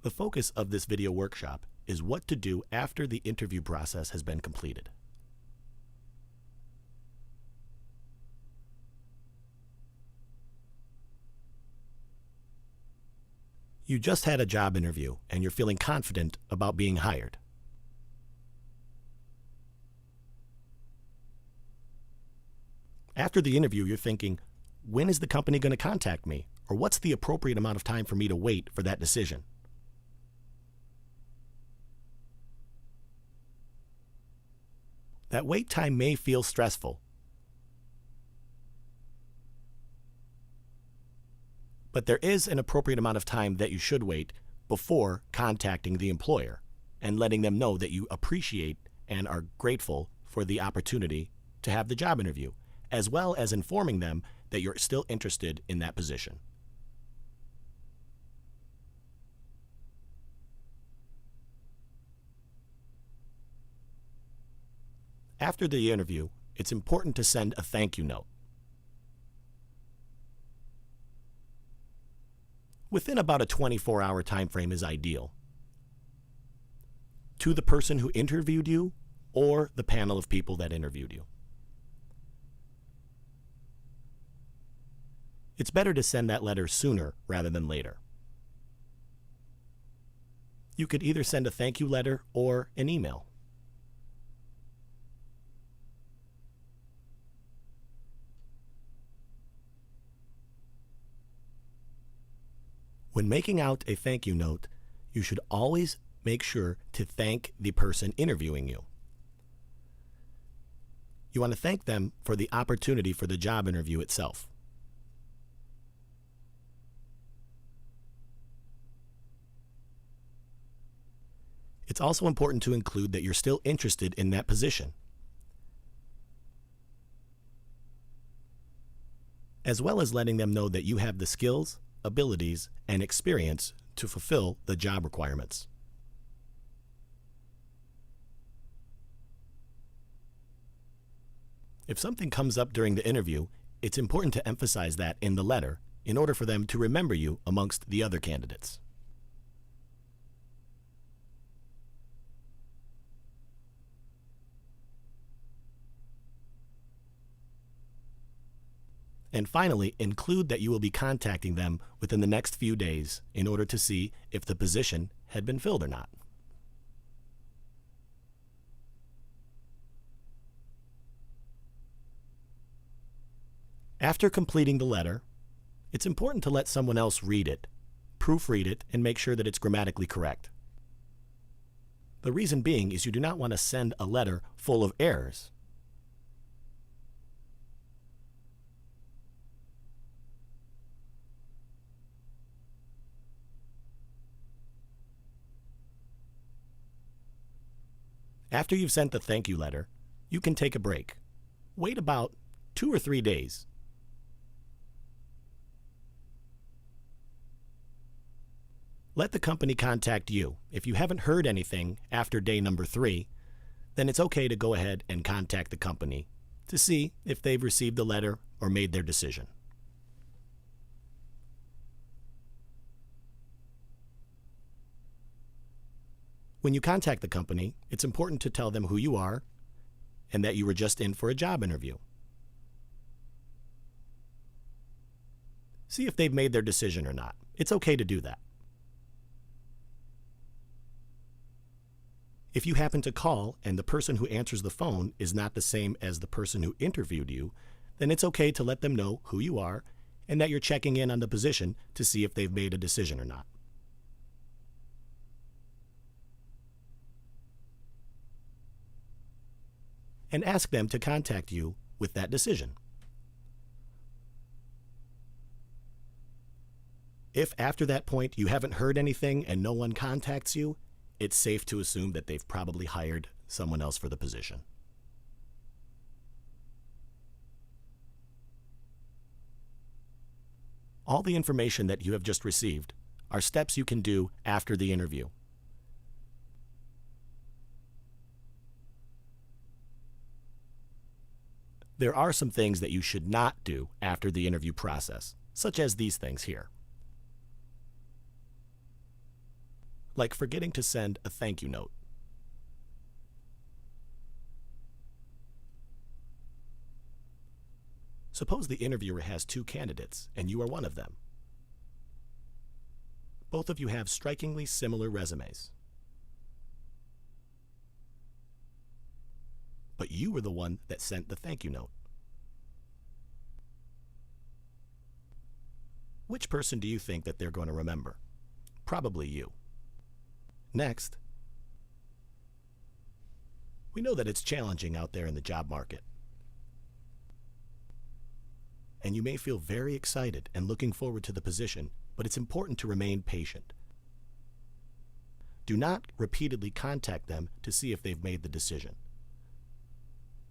The focus of this video workshop is what to do after the interview process has been completed. You just had a job interview and you're feeling confident about being hired. After the interview, you're thinking, when is the company going to contact me? Or what's the appropriate amount of time for me to wait for that decision? That wait time may feel stressful, but there is an appropriate amount of time that you should wait before contacting the employer and letting them know that you appreciate and are grateful for the opportunity to have the job interview, as well as informing them that you're still interested in that position. After the interview, it's important to send a thank you note. Within about a 24-hour time frame is ideal, to the person who interviewed you or the panel of people that interviewed you. It's better to send that letter sooner rather than later. You could either send a thank you letter or an email. When making out a thank you note, you should always make sure to thank the person interviewing you. You want to thank them for the opportunity for the job interview itself. It's also important to include that you're still interested in that position, as well as letting them know that you have the skills, abilities, and experience to fulfill the job requirements. If something comes up during the interview, it's important to emphasize that in the letter in order for them to remember you amongst the other candidates. And finally, include that you will be contacting them within the next few days in order to see if the position had been filled or not. After completing the letter, it's important to let someone else read it, proofread it, and make sure that it's grammatically correct. The reason being is you do not want to send a letter full of errors. After you've sent the thank you letter, you can take a break. Wait about 2 or 3 days. Let the company contact you. If you haven't heard anything after day number 3, then it's okay to go ahead and contact the company to see if they've received the letter or made their decision. When you contact the company, it's important to tell them who you are and that you were just in for a job interview. See if they've made their decision or not. It's okay to do that. If you happen to call and the person who answers the phone is not the same as the person who interviewed you, then it's okay to let them know who you are and that you're checking in on the position to see if they've made a decision or not. And ask them to contact you with that decision. If after that point you haven't heard anything and no one contacts you, it's safe to assume that they've probably hired someone else for the position. All the information that you have just received are steps you can do after the interview. There are some things that you should not do after the interview process, such as these things here. like forgetting to send a thank you note. Suppose the interviewer has two candidates and you are one of them. Both of you have strikingly similar resumes. But you were the one that sent the thank you note. Which person do you think that they're going to remember? Probably you. Next, we know that it's challenging out there in the job market. And you may feel very excited and looking forward to the position, but it's important to remain patient. Do not repeatedly contact them to see if they've made the decision.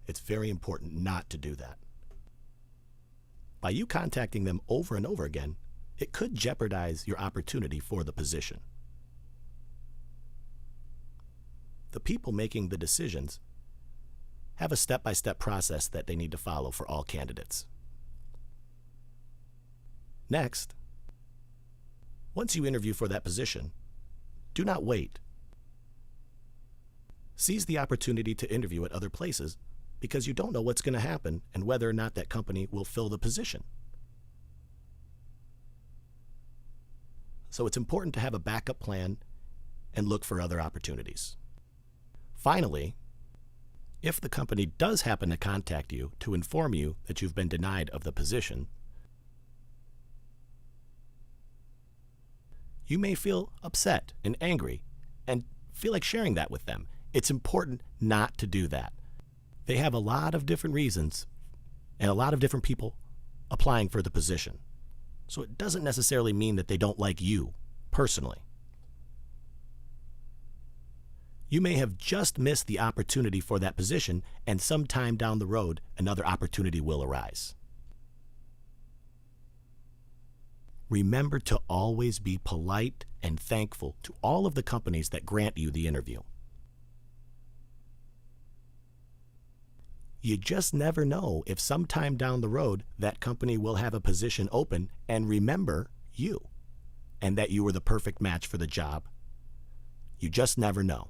It's very important not to do that. By you contacting them over and over again, it could jeopardize your opportunity for the position. The people making the decisions have a step-by-step process that they need to follow for all candidates. Next, once you interview for that position, do not wait. Seize the opportunity to interview at other places because you don't know what's going to happen and whether or not that company will fill the position. So it's important to have a backup plan and look for other opportunities. Finally, if the company does happen to contact you to inform you that you've been denied of the position, you may feel upset and angry and feel like sharing that with them. It's important not to do that. They have a lot of different reasons and a lot of different people applying for the position. So it doesn't necessarily mean that they don't like you personally. You may have just missed the opportunity for that position, and sometime down the road, another opportunity will arise. Remember to always be polite and thankful to all of the companies that grant you the interview. You just never know if sometime down the road that company will have a position open and remember you, and that you were the perfect match for the job. You just never know.